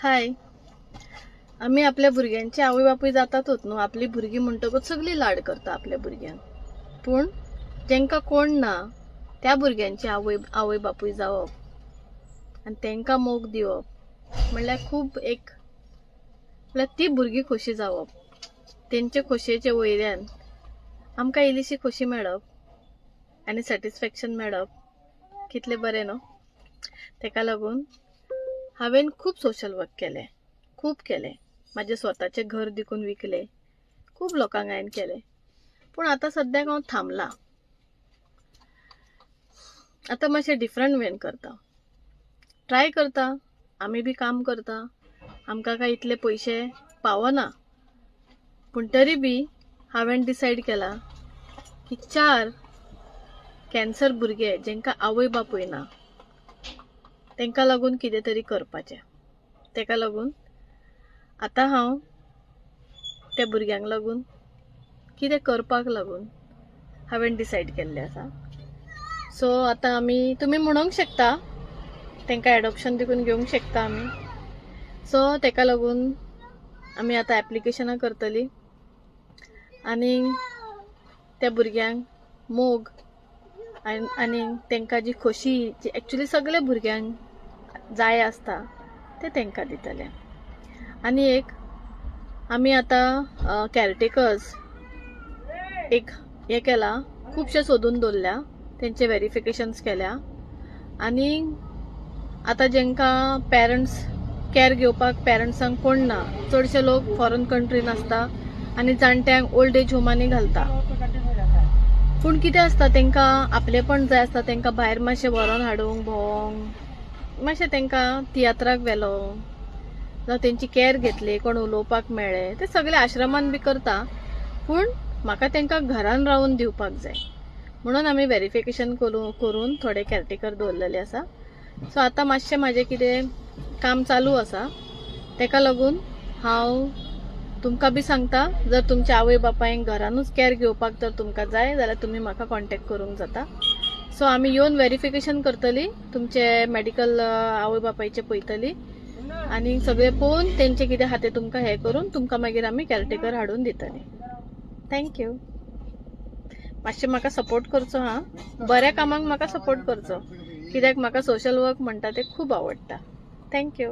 हाय. आम्ही आपल्या भुरग्यांची आवय बापूय जातातूच न्हू. आपली भुरगीं म्हणटकूच सगळी लाड करता आपल्या भुरग्यांक. पण जेंका कोण ना त्या भुरग्यांची आवय बापूय जावप आणि तेंका मोग दिवप म्हणल्यार खूब म्हणल्यार ती भुरगीं खोशी जावप. तेंचे खोशयेचे वयल्यान आमकां इल्लीशी खोशी मेळप आनी सॅटिस्फॅक्शन मेळप कितले बरें न्हू. तेका लागून हांवें खूब सोशल वर्क केले, खूब केले. माझे स्वताचे घर देखून विकले, खूब लोकांक हांवें केले. पूण आतां सद्याक हांव थांबला. आतां मातशें डिफरंट वेन करता, ट्राय करता. आमी बी काम करता, आमकां काय इतले पयशे पावना. पूण तरी बी हांवें डिसायड केला की 4 कॅन्सर भुरगे जेंकां आवय बापूय ना तेंका लागून कितें तरी करपाचें. तेका लागून आतां हांव त्या भुरग्यांक लागून कितें करपाक लागून हांवें डिसायड केल्लें आसा. सो आतां तुमी म्हणूंक शकता तेंका एडॉप्शन देखून घेवंक शकता आमी. सो तेका लागून आमी आतां एप्लिकेशनां करतली आनी त्या भुरग्यांक मोग आनी तेंका जी खोशी जी एक्चुअली सगळ्या भुरग्यांक जाय आसता ते तेंका दितले. आनी आमी आतां कॅरटेकर्स हे केला, खुबशे सोदून दवरल्या, तेंचे व्हेरिफिकेशन्स केल्या. आनी आतां जेंका पेरंट्स केअर घेवपाक पेरंट्सांक कोण ना, चडशे लोक फॉरेन कंट्रीन आसता आनी जाणट्यांक ओल्ड एज होमांनी घालता. पूण कितें आसता तेंका आपलेपण जाय आसता. तेंका भायर मातशें व्हरोन हाडूंक भोंवोंक, मातशें तेंका तियात्राक व्हेलो जावं तेंची केअर घेतली, कोण उलोवपाक मेळ्ळे. ते सगळे आश्रमान बी करता. पूण म्हाका तेंका घरान रावून दिवपाक जाय म्हणून आमी व्हेरिफिकेशन करून थोडे कॅरटेकर दवरलेले आसा. सो आतां मातशें म्हाजें कितें काम चालू आसा. तेका लागून हांव तुमकां बी सांगता, जर तुमच्या आवय बापायक घरानूच केअर घेवपाक जर तुमकां जाय जाल्यार तुमी म्हाका कॉन्टॅक्ट करूंक जाता. सो आमी येवन व्हेरिफिकेशन करतली, तुमचे मेडिकल आवय बापायचे पळयतली आनी सगळें पळोवन तेंचे कितें आहा तें तुमकां हें करून तुमकां मागीर आमी कॅरटेकर हाडून दितली. थँक्यू. मातशें म्हाका सपोर्ट करचो हां. बऱ्या कामाक म्हाका सपोर्ट करचो, कित्याक म्हाका सोशल वर्क म्हणटा तें खूब आवडटा. थँक्यू.